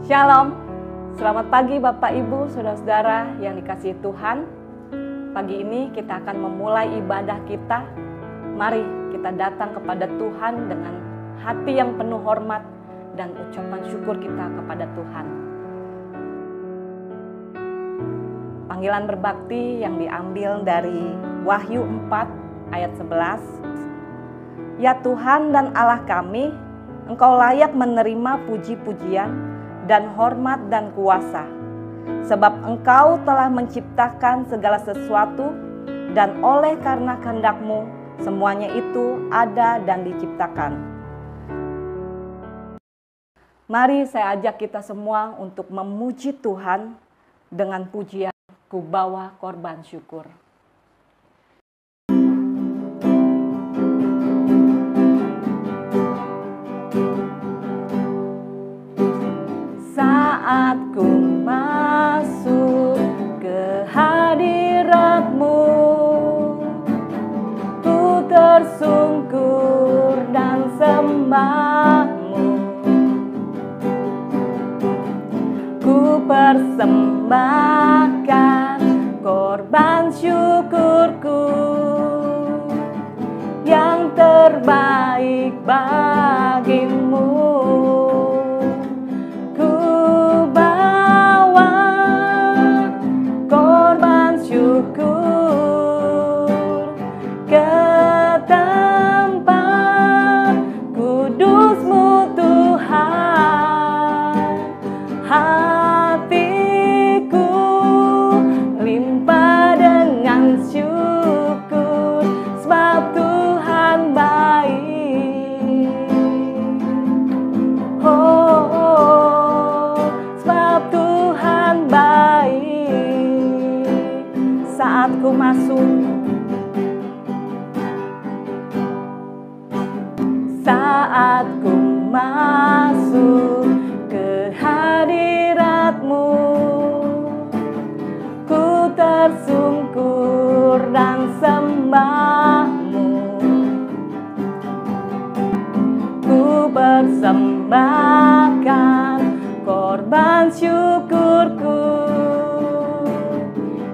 Shalom, selamat pagi Bapak Ibu, Saudara-saudara yang dikasihi Tuhan. Pagi ini kita akan memulai ibadah kita. Mari kita datang kepada Tuhan dengan hati yang penuh hormat dan ucapan syukur kita kepada Tuhan. Panggilan berbakti yang diambil dari Wahyu 4 ayat 11. Ya Tuhan dan Allah kami, Engkau layak menerima puji-pujian dan hormat dan kuasa, sebab Engkau telah menciptakan segala sesuatu, dan oleh karena kehendak-Mu semuanya itu ada dan diciptakan. Mari saya ajak kita semua untuk memuji Tuhan dengan pujian Ku Bawa Korban Syukur. Saat ku masuk ke hadirat-Mu, ku tersungkur dan sembah-Mu. Ku persembahkan korban syukurku yang terbaik bagi-Mu. Saat ku masuk ke hadirat-Mu, ku tersungkur dan sembah-Mu. Ku persembahkan korban syukurku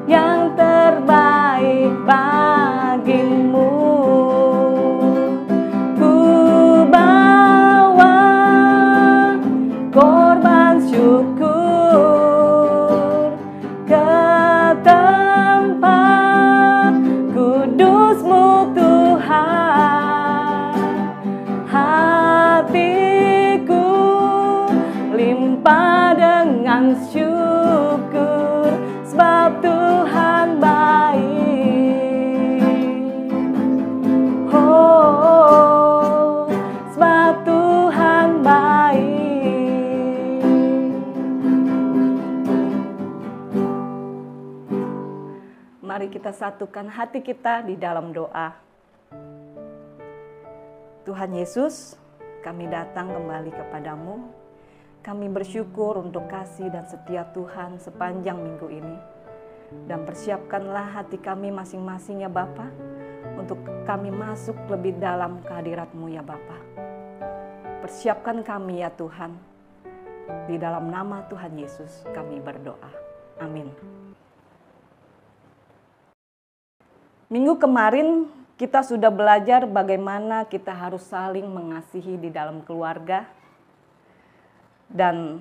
yang terbaik bagi-Mu. Syukur sebab Tuhan baik. Oh, sebab Tuhan baik. Mari kita satukan hati kita di dalam doa. Tuhan Yesus, kami datang kembali kepadamu. Kami bersyukur untuk kasih dan setia Tuhan sepanjang minggu ini. Dan persiapkanlah hati kami masing-masing ya Bapa, untuk kami masuk lebih dalam kehadirat-Mu ya Bapa. Persiapkan kami ya Tuhan. Di dalam nama Tuhan Yesus kami berdoa. Amin. Minggu kemarin kita sudah belajar bagaimana kita harus saling mengasihi di dalam keluarga. Dan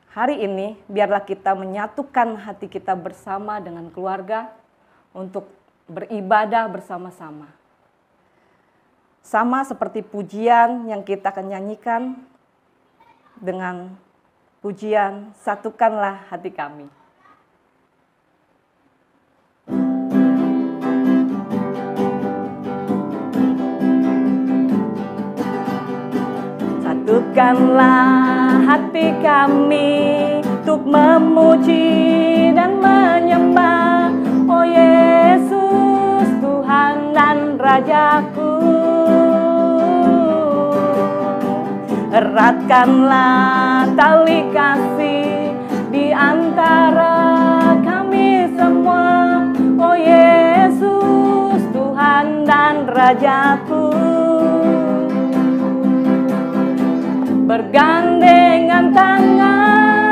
hari ini biarlah kita menyatukan hati kita bersama dengan keluarga untuk beribadah bersama-sama. Sama seperti pujian yang kita akan nyanyikan dengan pujian Satukanlah Hati Kami. Satukanlah hati kami untuk memuji dan menyembah, oh Yesus, Tuhan dan Rajaku. Eratkanlah tali kasih di antara kami semua, oh Yesus, Tuhan dan Rajaku. Bergandengan tangan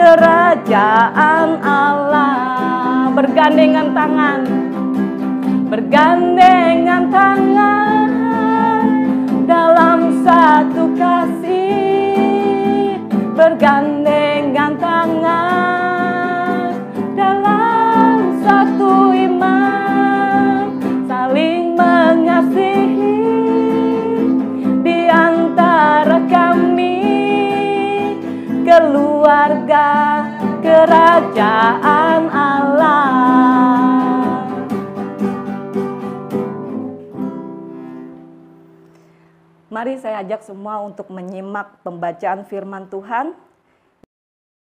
kerajaan Allah. Bergandengan tangan, bergandengan tangan dalam satu kasih, bergandengan tangan dalam satu iman, saling mengasihi di antara kami, keluarga kerajaan Allah. Mari saya ajak semua untuk menyimak pembacaan firman Tuhan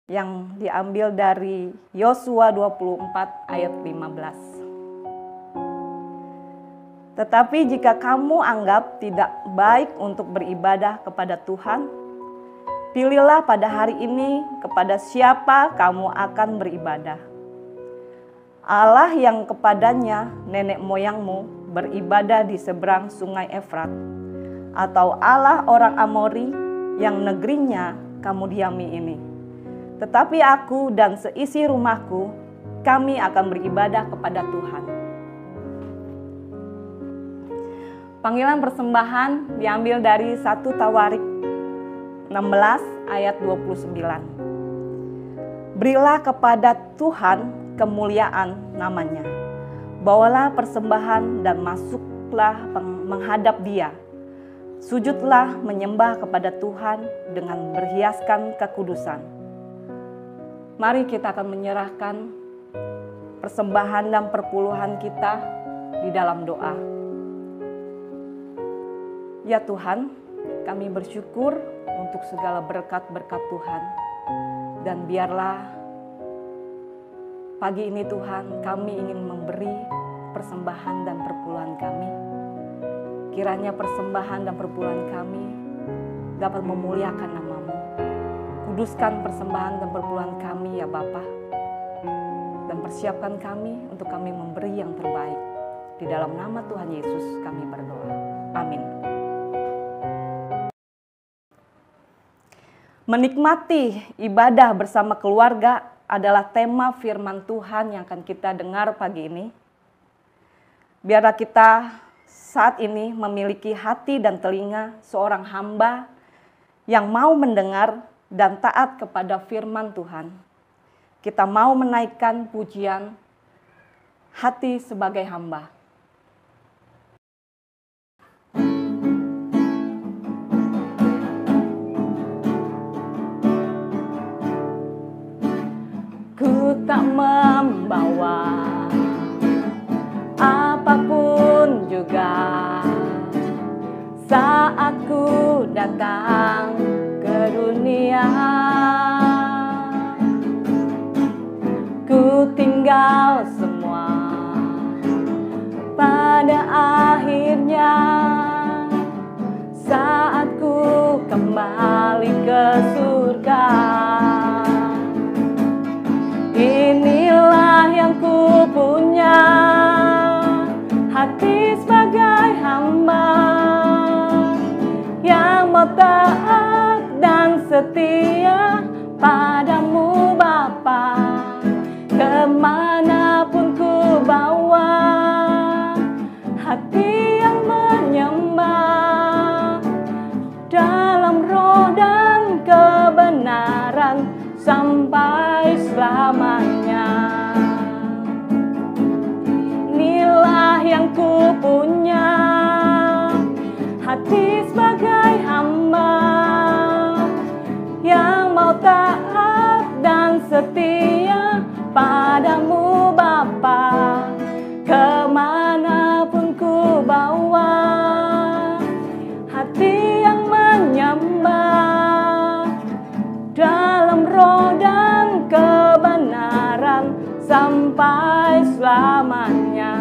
yang diambil dari Yosua 24 ayat 15. Tetapi jika kamu anggap tidak baik untuk beribadah kepada Tuhan, pilihlah pada hari ini kepada siapa kamu akan beribadah. Allah yang kepadanya nenek moyangmu beribadah di seberang sungai Efrat, atau Allah orang Amori yang negerinya kamu diami ini. Tetapi aku dan seisi rumahku, kami akan beribadah kepada Tuhan. Panggilan persembahan diambil dari 1 Tawarik 16 ayat 29. Berilah kepada Tuhan kemuliaan namanya. Bawalah persembahan dan masuklah menghadap Dia. Sujudlah menyembah kepada Tuhan dengan berhiaskan kekudusan. Mari kita akan menyerahkan persembahan dan perpuluhan kita di dalam doa. Ya Tuhan, kami bersyukur untuk segala berkat-berkat Tuhan. Dan biarlah pagi ini Tuhan, kami ingin memberi persembahan dan perpuluhan kami. Kiranya persembahan dan perpuluhan kami dapat memuliakan nama-Mu. Kuduskan persembahan dan perpuluhan kami ya Bapa. Dan persiapkan kami untuk kami memberi yang terbaik. Di dalam nama Tuhan Yesus kami berdoa. Amin. Menikmati ibadah bersama keluarga adalah tema firman Tuhan yang akan kita dengar pagi ini. Biarlah kita saat ini memiliki hati dan telinga seorang hamba yang mau mendengar dan taat kepada firman Tuhan. Kita mau menaikkan pujian hati sebagai hamba. Ku tak membawa apapun juga saat ku datang ke dunia. Ku tinggal semua pada akhirnya saat ku kembali ke surga. Inilah yang ku punya, hati sebagai hamba yang mau taat dan setia padamu Bapa. Kemanapun ku bawa, hati yang menyembah dalam roh dan kebenaran sampai selamanya. Inilah yang ku punya, hati sebagai hamba yang mau taat dan setia padamu Bapa. Kemanapun ku bawa, hati yang menyembah dalam roh dan kebenaran sampai selamanya.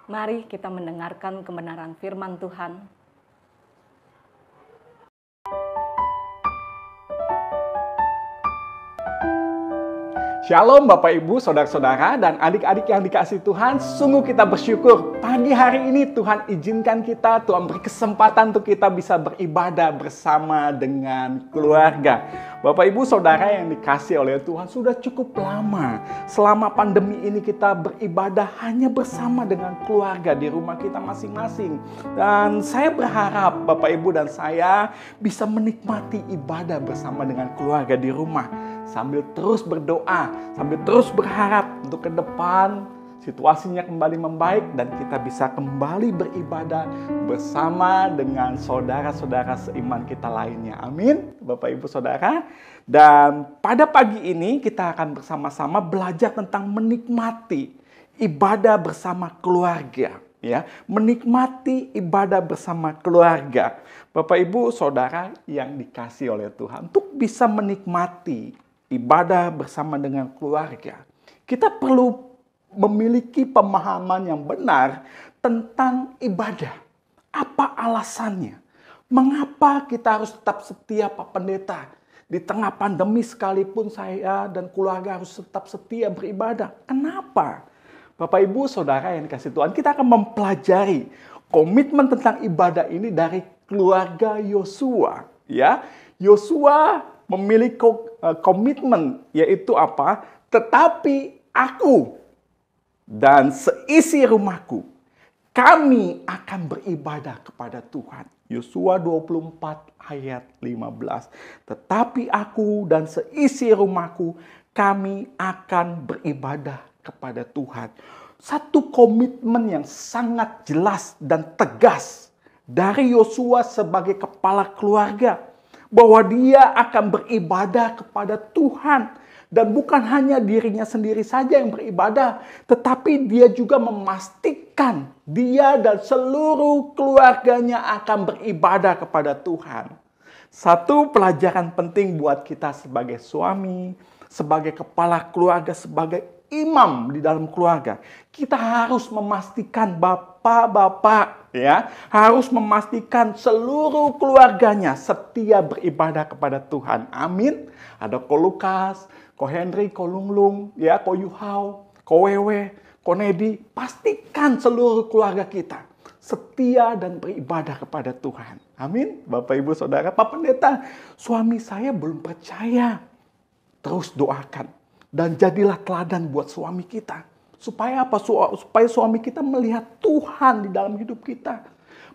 Mari kita mendengarkan kebenaran firman Tuhan. Shalom Bapak Ibu, Saudara-saudara, dan adik-adik yang dikasihi Tuhan. Sungguh kita bersyukur pagi hari ini Tuhan izinkan kita, Tuhan beri kesempatan untuk kita bisa beribadah bersama dengan keluarga. Bapak Ibu Saudara yang dikasihi oleh Tuhan, sudah cukup lama selama pandemi ini kita beribadah hanya bersama dengan keluarga di rumah kita masing-masing. Dan saya berharap Bapak Ibu dan saya bisa menikmati ibadah bersama dengan keluarga di rumah, sambil terus berdoa, sambil terus berharap untuk ke depan situasinya kembali membaik dan kita bisa kembali beribadah bersama dengan saudara-saudara seiman kita lainnya. Amin, Bapak Ibu Saudara. Dan pada pagi ini kita akan bersama-sama belajar tentang menikmati ibadah bersama keluarga. Ya, menikmati ibadah bersama keluarga. Bapak Ibu Saudara yang dikasihi oleh Tuhan, untuk bisa menikmati ibadah bersama dengan keluarga, kita perlu memiliki pemahaman yang benar tentang ibadah. Apa alasannya? Mengapa kita harus tetap setia, Pak Pendeta? Di tengah pandemi sekalipun saya dan keluarga harus tetap setia beribadah. Kenapa? Bapak Ibu Saudara yang dikasihi Tuhan, kita akan mempelajari komitmen tentang ibadah ini dari keluarga Yosua. Ya, Yosua memiliki komitmen, yaitu apa? Tetapi aku dan seisi rumahku, kami akan beribadah kepada Tuhan. Yosua 24 ayat 15. Tetapi aku dan seisi rumahku, kami akan beribadah kepada Tuhan. Satu komitmen yang sangat jelas dan tegas dari Yosua sebagai kepala keluarga, bahwa dia akan beribadah kepada Tuhan. Dan bukan hanya dirinya sendiri saja yang beribadah, tetapi dia juga memastikan dia dan seluruh keluarganya akan beribadah kepada Tuhan. Satu pelajaran penting buat kita sebagai suami, sebagai kepala keluarga, sebagai imam di dalam keluarga. Kita harus memastikan bapak-bapak, ya, harus memastikan seluruh keluarganya setia beribadah kepada Tuhan. Amin. Ada Ko Lukas, Ko Henry, Ko Lunglung, ya, Ko Yuhau, Ko Wewe, Ko Nedi. Pastikan seluruh keluarga kita setia dan beribadah kepada Tuhan. Amin. Bapak Ibu Saudara, Pak Pendeta, suami saya belum percaya. Terus doakan. Dan jadilah teladan buat suami kita. Supaya apa? Supaya suami kita melihat Tuhan di dalam hidup kita.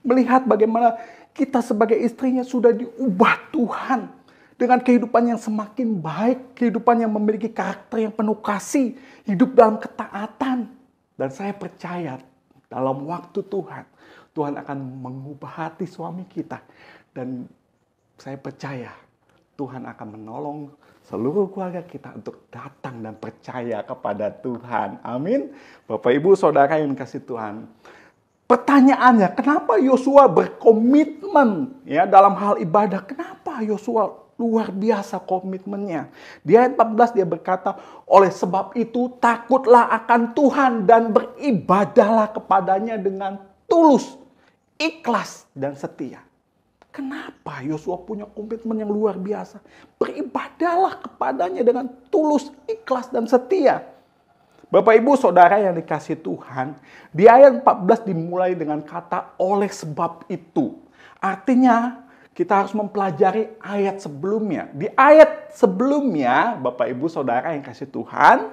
Melihat bagaimana kita sebagai istrinya sudah diubah Tuhan. Dengan kehidupan yang semakin baik. Kehidupan yang memiliki karakter yang penuh kasih. Hidup dalam ketaatan. Dan saya percaya dalam waktu Tuhan, Tuhan akan mengubah hati suami kita. Dan saya percaya Tuhan akan menolong seluruh keluarga kita untuk datang dan percaya kepada Tuhan. Amin. Bapak Ibu Saudara yang dikasihi Tuhan. Pertanyaannya, kenapa Yosua berkomitmen ya dalam hal ibadah? Kenapa Yosua luar biasa komitmennya? Di ayat 14 dia berkata, oleh sebab itu takutlah akan Tuhan dan beribadahlah kepadanya dengan tulus, ikhlas dan setia. Kenapa Yosua punya komitmen yang luar biasa? Beribadahlah kepadanya dengan tulus, ikhlas, dan setia. Bapak Ibu Saudara yang dikasihi Tuhan, di ayat 14 dimulai dengan kata oleh sebab itu. Artinya kita harus mempelajari ayat sebelumnya. Di ayat sebelumnya, Bapak Ibu Saudara yang kasih Tuhan,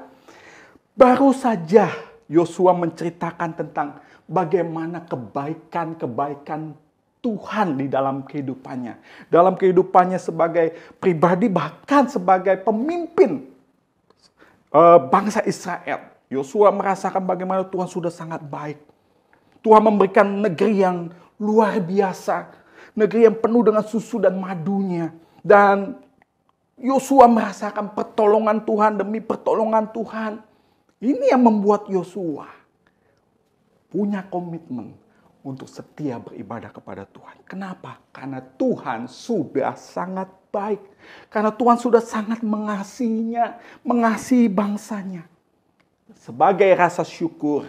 baru saja Yosua menceritakan tentang bagaimana kebaikan-kebaikan Tuhan di dalam kehidupannya. Dalam kehidupannya sebagai pribadi, bahkan sebagai pemimpin bangsa Israel. Yosua merasakan bagaimana Tuhan sudah sangat baik. Tuhan memberikan negeri yang luar biasa. Negeri yang penuh dengan susu dan madunya. Dan Yosua merasakan pertolongan Tuhan demi pertolongan Tuhan. Ini yang membuat Yosua punya komitmen untuk setia beribadah kepada Tuhan. Kenapa? Karena Tuhan sudah sangat baik. Karena Tuhan sudah sangat mengasihinya, mengasihi bangsanya. Sebagai rasa syukur,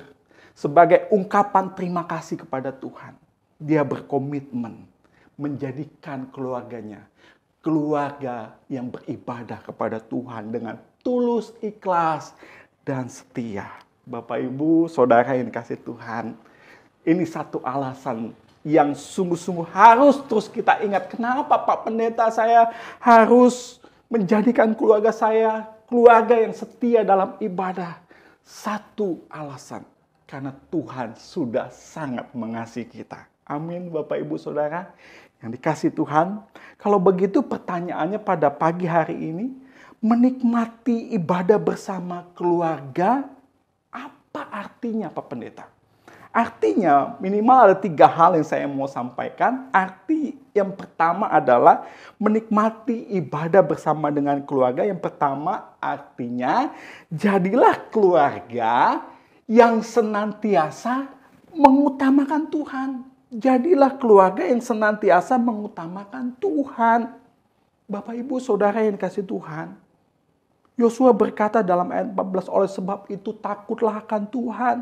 sebagai ungkapan terima kasih kepada Tuhan, dia berkomitmen menjadikan keluarganya keluarga yang beribadah kepada Tuhan dengan tulus, ikhlas, dan setia. Bapak, Ibu, Saudara yang dikasihi Tuhan, ini satu alasan yang sungguh-sungguh harus terus kita ingat. Kenapa Pak Pendeta saya harus menjadikan keluarga saya keluarga yang setia dalam ibadah? Satu alasan, karena Tuhan sudah sangat mengasihi kita. Amin, Bapak, Ibu, Saudara yang dikasihi Tuhan. Kalau begitu pertanyaannya pada pagi hari ini, menikmati ibadah bersama keluarga, apa artinya Pak Pendeta? Artinya minimal ada 3 hal yang saya mau sampaikan. Arti yang pertama adalah menikmati ibadah bersama dengan keluarga. Yang pertama artinya jadilah keluarga yang senantiasa mengutamakan Tuhan. Jadilah keluarga yang senantiasa mengutamakan Tuhan. Bapak, Ibu, Saudara yang dikasihi Tuhan, Yosua berkata dalam ayat 14, oleh sebab itu takutlah akan Tuhan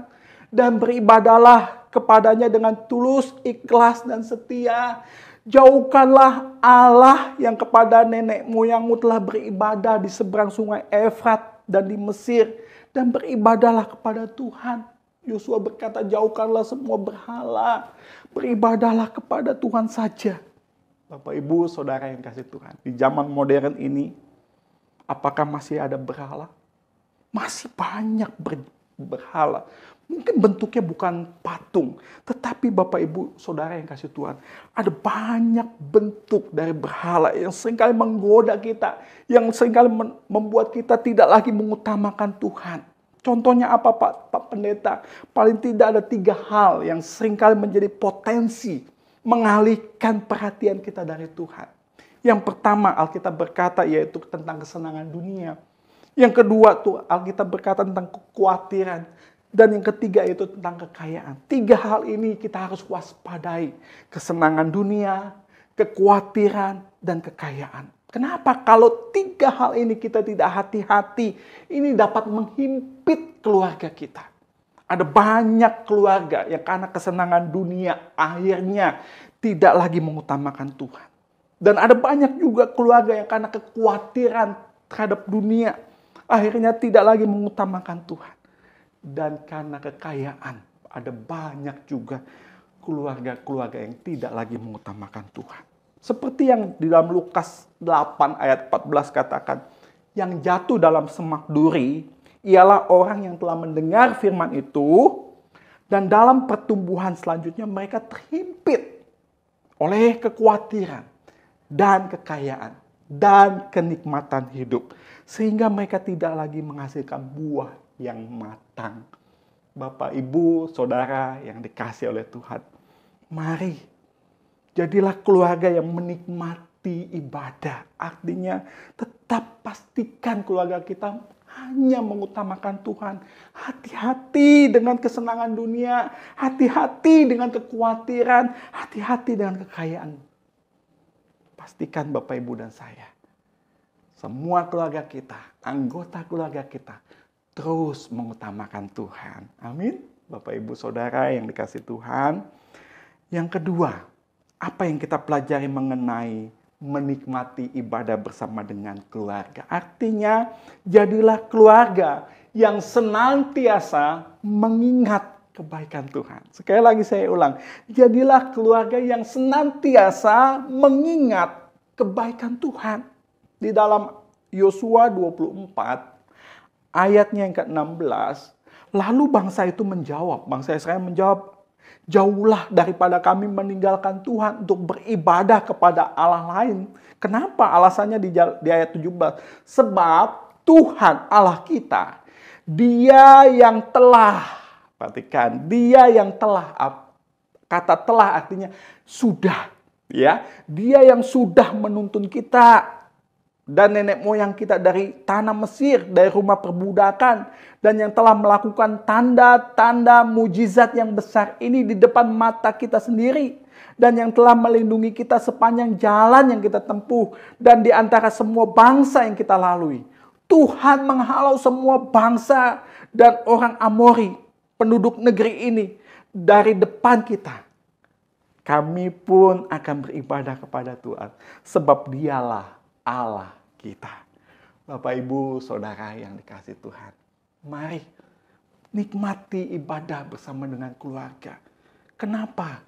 dan beribadahlah kepadanya dengan tulus, ikhlas, dan setia. Jauhkanlah Allah yang kepada nenek moyangmu telah beribadah di seberang sungai Efrat dan di Mesir, dan beribadahlah kepada Tuhan. Yosua berkata, jauhkanlah semua berhala, beribadahlah kepada Tuhan saja. Bapak, Ibu, Saudara yang kasih Tuhan, di zaman modern ini, apakah masih ada berhala? Masih banyak berhala. Mungkin bentuknya bukan patung, tetapi Bapak, Ibu, Saudara yang kasih Tuhan, ada banyak bentuk dari berhala yang seringkali menggoda kita, yang seringkali membuat kita tidak lagi mengutamakan Tuhan. Contohnya apa Pak Pendeta? Paling tidak ada 3 hal yang seringkali menjadi potensi mengalihkan perhatian kita dari Tuhan. Yang pertama Alkitab berkata yaitu tentang kesenangan dunia. Yang kedua tuh Alkitab berkata tentang kekhawatiran. Dan yang ketiga itu tentang kekayaan. 3 hal ini kita harus waspadai. Kesenangan dunia, kekhawatiran, dan kekayaan. Kenapa? Kalau 3 hal ini kita tidak hati-hati, ini dapat menghimpit keluarga kita. Ada banyak keluarga yang karena kesenangan dunia akhirnya tidak lagi mengutamakan Tuhan. Dan ada banyak juga keluarga yang karena kekhawatiran terhadap dunia akhirnya tidak lagi mengutamakan Tuhan. Dan karena kekayaan, ada banyak juga keluarga-keluarga yang tidak lagi mengutamakan Tuhan. Seperti yang di dalam Lukas 8 ayat 14 katakan, yang jatuh dalam semak duri ialah orang yang telah mendengar firman itu, dan dalam pertumbuhan selanjutnya mereka terhimpit oleh kekhawatiran dan kekayaan dan kenikmatan hidup, sehingga mereka tidak lagi menghasilkan buah yang matang. Bapak, Ibu, Saudara yang dikasihi oleh Tuhan, mari jadilah keluarga yang menikmati ibadah. Artinya tetap pastikan keluarga kita hanya mengutamakan Tuhan. Hati-hati dengan kesenangan dunia, hati-hati dengan kekhawatiran, hati-hati dengan kekayaan. Pastikan Bapak, Ibu, dan saya, semua keluarga kita, anggota keluarga kita, terus mengutamakan Tuhan. Amin. Bapak, Ibu, Saudara yang dikasihi Tuhan. Yang kedua, apa yang kita pelajari mengenai menikmati ibadah bersama dengan keluarga? Artinya, jadilah keluarga yang senantiasa mengingat kebaikan Tuhan. Sekali lagi saya ulang, jadilah keluarga yang senantiasa mengingat kebaikan Tuhan. Di dalam Yosua 24, ayatnya yang ke-16, lalu bangsa itu menjawab, bangsa Israel menjawab, jauhlah daripada kami meninggalkan Tuhan untuk beribadah kepada Allah lain. Kenapa? Alasannya di ayat 17. Sebab Tuhan Allah kita, Dia yang telah, perhatikan, Dia yang telah, kata telah artinya sudah, ya. Dia yang sudah menuntun kita dan nenek moyang kita dari tanah Mesir, dari rumah perbudakan, dan yang telah melakukan tanda-tanda mujizat yang besar ini di depan mata kita sendiri, dan yang telah melindungi kita sepanjang jalan yang kita tempuh, dan di antara semua bangsa yang kita lalui. Tuhan menghalau semua bangsa dan orang Amori, penduduk negeri ini, dari depan kita. kami pun akan beribadah kepada Tuhan. Sebab dialah Allah kita. Bapak, Ibu, Saudara yang dikasihi Tuhan. Mari nikmati ibadah bersama dengan keluarga. Kenapa?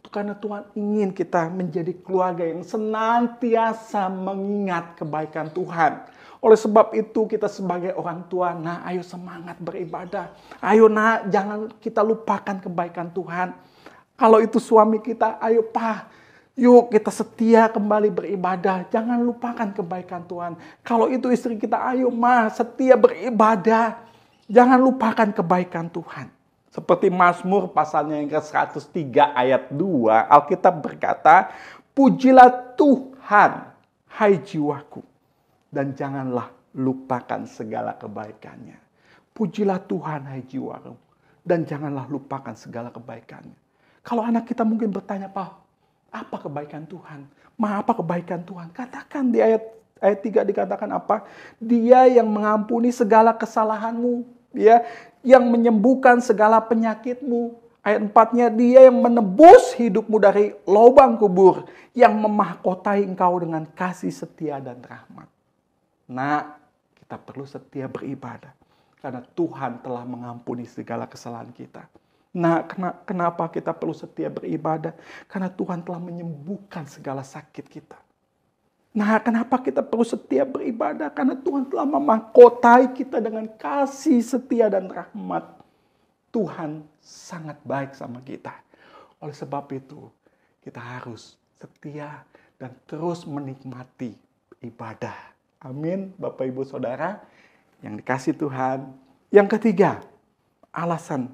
Karena Tuhan ingin kita menjadi keluarga yang senantiasa mengingat kebaikan Tuhan. Oleh sebab itu kita sebagai orang tua, ayo semangat beribadah. Ayo jangan kita lupakan kebaikan Tuhan. Kalau itu suami kita, ayo Pak, yuk kita setia kembali beribadah. Jangan lupakan kebaikan Tuhan. Kalau itu istri kita, ayo Ma, setia beribadah. Jangan lupakan kebaikan Tuhan. Seperti Mazmur pasalnya yang ke-103 ayat 2, Alkitab berkata, pujilah Tuhan, hai jiwaku, dan janganlah lupakan segala kebaikannya. Pujilah Tuhan, hai jiwaku, dan janganlah lupakan segala kebaikannya. Kalau anak kita mungkin bertanya, Pak, apa kebaikan Tuhan? Ma, apa kebaikan Tuhan? Katakan di ayat 3 dikatakan apa? Dia yang mengampuni segala kesalahanmu, ya, yang menyembuhkan segala penyakitmu. Ayat 4-nya, dia yang menebus hidupmu dari lubang kubur, yang memahkotai engkau dengan kasih setia dan rahmat. Kita perlu setia beribadah, karena Tuhan telah mengampuni segala kesalahan kita. Kenapa kita perlu setia beribadah? Karena Tuhan telah menyembuhkan segala sakit kita. Kenapa kita perlu setia beribadah? Karena Tuhan telah memahkotai kita dengan kasih setia dan rahmat. Tuhan sangat baik sama kita. Oleh sebab itu, kita harus setia dan terus menikmati ibadah. Amin, Bapak, Ibu, Saudara yang dikasihi Tuhan. Yang ketiga, alasan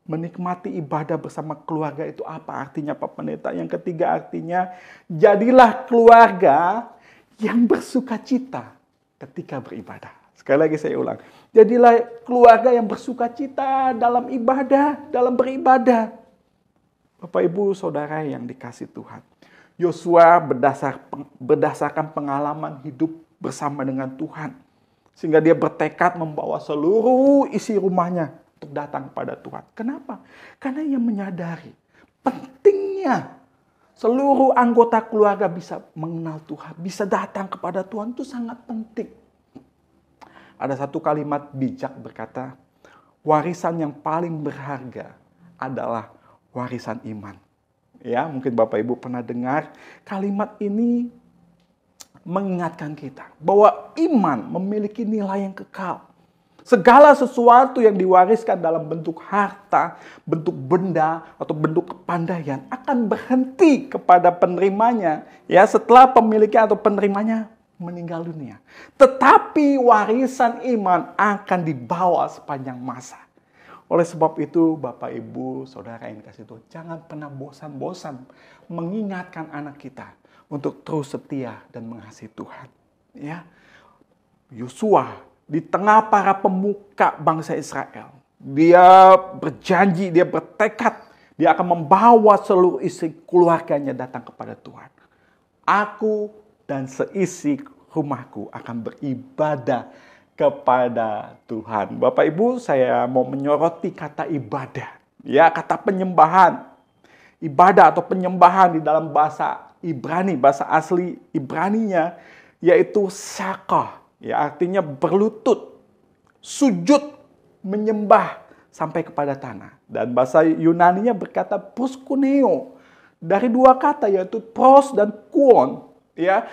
menikmati ibadah bersama keluarga itu apa artinya, Pak Pendeta? Yang ketiga artinya, jadilah keluarga yang bersuka cita ketika beribadah. Sekali lagi saya ulang. Jadilah keluarga yang bersuka cita dalam ibadah, dalam beribadah. Bapak, Ibu, Saudara yang dikasihi Tuhan. Yosua berdasarkan pengalaman hidup bersama dengan Tuhan. Sehingga dia bertekad membawa seluruh isi rumahnya untuk datang kepada Tuhan. Kenapa? Karena ia menyadari pentingnya seluruh anggota keluarga bisa mengenal Tuhan, bisa datang kepada Tuhan, itu sangat penting. Ada satu kalimat bijak berkata, warisan yang paling berharga adalah warisan iman. Ya, mungkin Bapak Ibu pernah dengar kalimat ini mengingatkan kita bahwa iman memiliki nilai yang kekal. Segala sesuatu yang diwariskan dalam bentuk harta, bentuk benda, atau bentuk kepandaian akan berhenti kepada penerimanya ya setelah pemiliknya atau penerimanya meninggal dunia. Tetapi warisan iman akan dibawa sepanjang masa. Oleh sebab itu, Bapak, Ibu, Saudara yang dikasihi Tuhan, jangan pernah bosan-bosan mengingatkan anak kita untuk terus setia dan mengasihi Tuhan. Ya, Yosua di tengah para pemuka bangsa Israel, dia berjanji, dia bertekad, dia akan membawa seluruh isi keluarganya datang kepada Tuhan. Aku dan seisi rumahku akan beribadah kepada Tuhan. Bapak, Ibu, saya mau menyoroti kata ibadah, ya, kata penyembahan. Ibadah atau penyembahan di dalam bahasa Ibrani, bahasa asli Ibraninya, yaitu sakah. Ya, artinya berlutut, sujud, menyembah sampai kepada tanah. Dan bahasa Yunaninya berkata proskuneo. Dari dua kata yaitu pros dan kuon. Ya,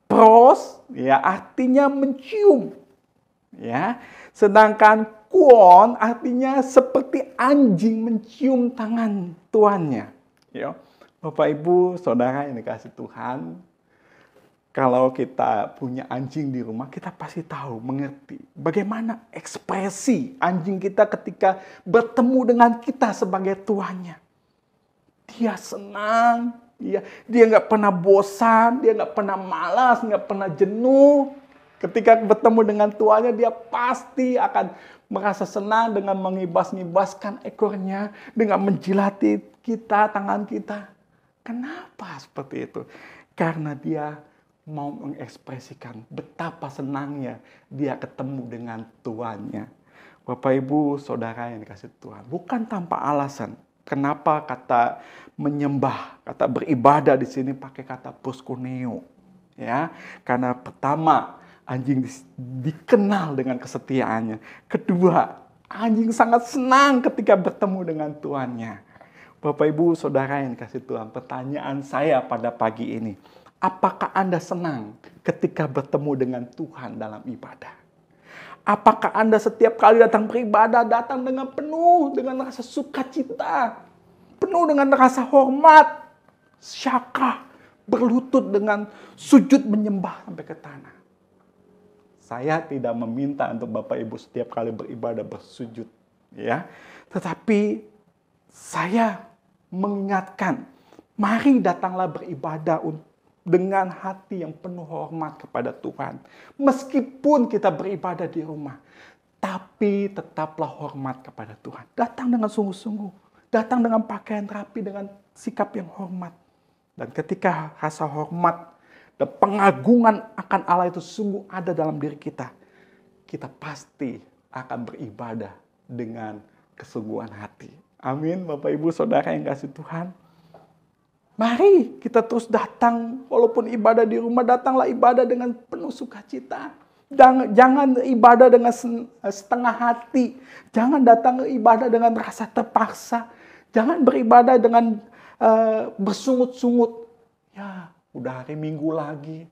pros ya artinya mencium. Ya, sedangkan kuon artinya seperti anjing mencium tangan tuannya. Ya, Bapak, Ibu, Saudara yang dikasihi Tuhan. Kalau kita punya anjing di rumah, kita pasti tahu, mengerti bagaimana ekspresi anjing kita ketika bertemu dengan kita sebagai tuannya. Dia senang, dia nggak pernah bosan, dia nggak pernah malas, nggak pernah jenuh. Ketika bertemu dengan tuannya, dia pasti akan merasa senang dengan mengibas-ngibaskan ekornya, dengan menjilati kita, tangan kita. Kenapa seperti itu? Karena dia mau mengekspresikan betapa senangnya dia ketemu dengan tuannya. Bapak, Ibu, Saudara yang dikasihi Tuhan, bukan tanpa alasan Kenapa kata menyembah, kata beribadah di sini pakai kata proskuneo? Ya, karena pertama, anjing dikenal dengan kesetiaannya. Kedua, anjing sangat senang ketika bertemu dengan tuannya. Bapak, Ibu, Saudara yang kasih Tuhan, pertanyaan saya pada pagi ini, apakah Anda senang ketika bertemu dengan Tuhan dalam ibadah? Apakah Anda setiap kali datang beribadah, datang dengan penuh dengan rasa sukacita, penuh dengan rasa hormat, syakah, berlutut dengan sujud menyembah sampai ke tanah? Saya tidak meminta untuk Bapak Ibu setiap kali beribadah bersujud, ya. Tetapi saya mengingatkan, mari datanglah beribadah dengan hati yang penuh hormat kepada Tuhan. Meskipun kita beribadah di rumah, tapi tetaplah hormat kepada Tuhan. Datang dengan sungguh-sungguh, datang dengan pakaian rapi, dengan sikap yang hormat. Dan ketika rasa hormat dan pengagungan akan Allah itu sungguh ada dalam diri kita, kita pasti akan beribadah dengan kesungguhan hati. Amin, Bapak Ibu Saudara yang kasih Tuhan. Mari kita terus datang, walaupun ibadah di rumah, datanglah ibadah dengan penuh sukacita. Jangan ibadah dengan setengah hati. Jangan datang ibadah dengan rasa terpaksa. Jangan beribadah dengan bersungut-sungut. Ya, udah hari Minggu lagi.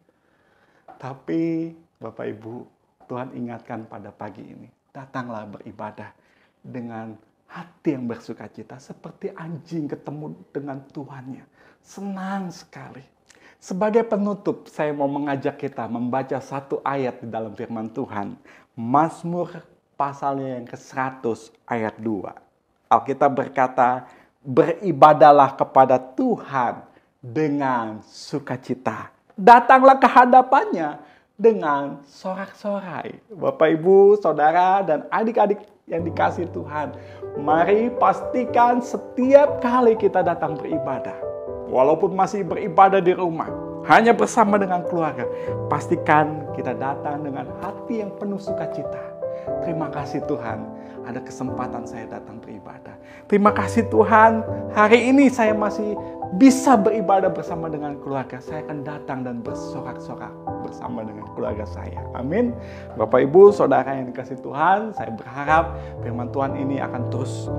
Tapi Bapak Ibu, Tuhan ingatkan pada pagi ini, datanglah beribadah dengan hati yang bersukacita, seperti anjing ketemu dengan Tuhannya. Senang sekali. Sebagai penutup, saya mau mengajak kita membaca satu ayat di dalam firman Tuhan. Mazmur pasalnya yang ke-100 ayat 2. Alkitab berkata, beribadalah kepada Tuhan dengan sukacita. Datanglah ke hadapannya dengan sorak-sorai. Bapak, Ibu, Saudara, dan adik-adik yang dikasih Tuhan, mari pastikan setiap kali kita datang beribadah, walaupun masih beribadah di rumah, hanya bersama dengan keluarga, pastikan kita datang dengan hati yang penuh sukacita. Terima kasih Tuhan, ada kesempatan saya datang beribadah. Terima kasih Tuhan, hari ini saya masih bisa beribadah bersama dengan keluarga. Saya akan datang dan bersorak-sorak bersama dengan keluarga saya. Amin. Bapak, Ibu, Saudara yang dikasih Tuhan, saya berharap firman Tuhan ini akan terus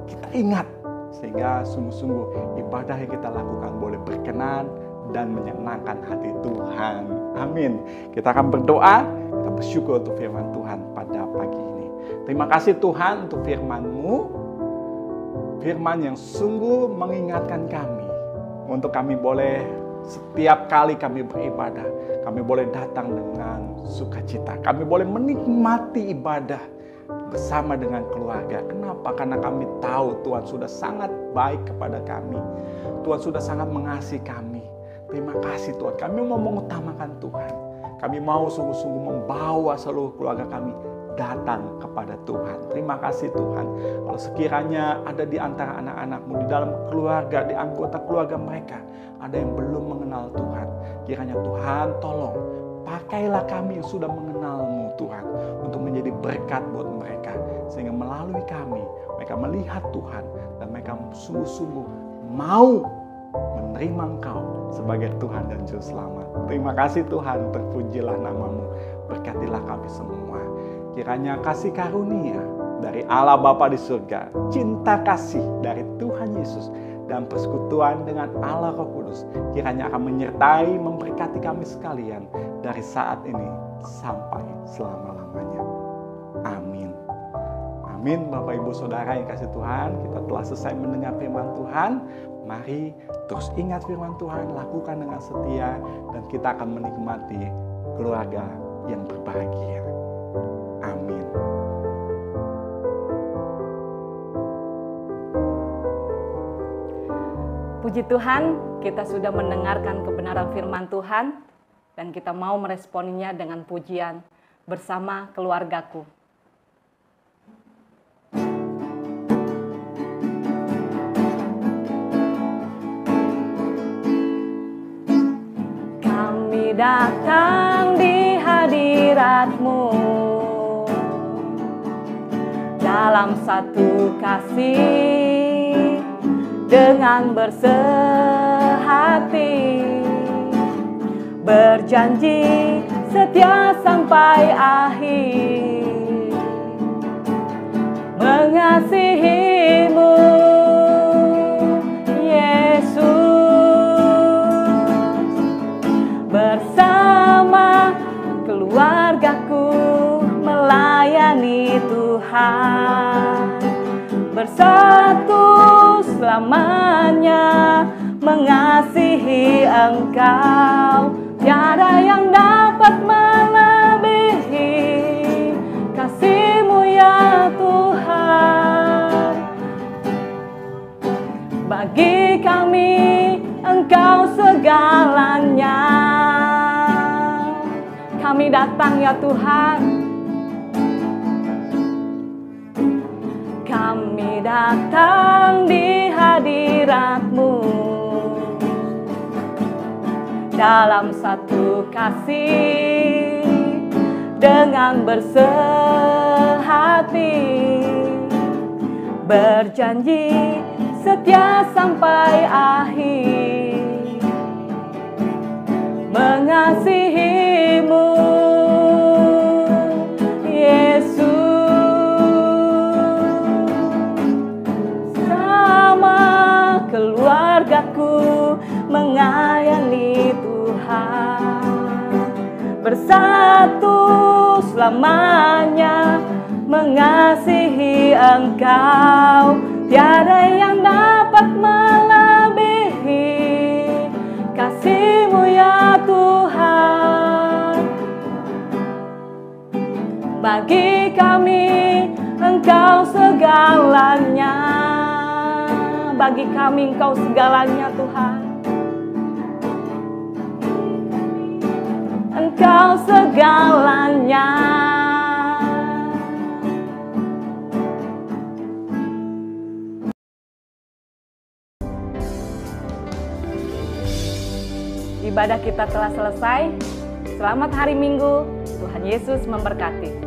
kita ingat, sehingga sungguh-sungguh ibadah yang kita lakukan boleh berkenan dan menyenangkan hati Tuhan. Amin. Kita akan berdoa, kita bersyukur untuk firman Tuhan pada pagi ini. Terima kasih Tuhan untuk firman-Mu, firman yang sungguh mengingatkan kami, untuk kami boleh setiap kali kami beribadah, kami boleh datang dengan sukacita. Kami boleh menikmati ibadah bersama dengan keluarga. Kenapa? Karena kami tahu Tuhan sudah sangat baik kepada kami. Tuhan sudah sangat mengasihi kami. Terima kasih Tuhan. Kami mau mengutamakan Tuhan. Kami mau sungguh-sungguh membawa seluruh keluarga kami datang kepada Tuhan. Terima kasih Tuhan. Kalau sekiranya ada di antara anak-anak-Mu, di dalam keluarga, di anggota keluarga mereka, ada yang belum mengenal Tuhan, kiranya Tuhan tolong, pakailah kami yang sudah mengenal-Mu Tuhan, untuk menjadi berkat buat mereka, sehingga melalui kami, mereka melihat Tuhan, dan mereka sungguh-sungguh mau menerima Engkau sebagai Tuhan dan Juru Selamat. Terima kasih Tuhan, terpujilah nama-Mu, berkatilah kami semua. Kiranya kasih karunia dari Allah Bapa di surga, cinta kasih dari Tuhan Yesus, dan persekutuan dengan Allah Roh Kudus kiranya akan menyertai, memberkati kami sekalian dari saat ini sampai selama-lamanya. Amin. Amin. Bapak, Ibu, Saudara yang kasih Tuhan, kita telah selesai mendengar firman Tuhan. Mari terus ingat firman Tuhan, lakukan dengan setia, dan kita akan menikmati keluarga yang berbahagia. Amin. Puji Tuhan, kita sudah mendengarkan kebenaran firman Tuhan dan kita mau meresponinya dengan pujian bersama keluargaku. Kami datang di hadirat-Mu dalam satu kasih dengan bersehati, berjanji setia sampai akhir, mengasihimu bersama keluargaku melayani Tuhan, bersatu selamanya mengasihi Engkau. Tiada yang dapat melebihi kasih-Mu ya Tuhan. Bagi kami Engkau segalanya. Kami datang ya Tuhan, kami datang di hadirat-Mu dalam satu kasih, dengan bersehati, berjanji setia sampai akhir, mengasihi-Mu keluargaku mengayomi Tuhan, bersatu selamanya mengasihi Engkau. Tiada yang dapat melebihi kasih-Mu ya Tuhan. Bagi kami Engkau segalanya. Bagi kami Engkau segalanya Tuhan. Engkau segalanya. Ibadah kita telah selesai. Selamat hari Minggu. Tuhan Yesus memberkati.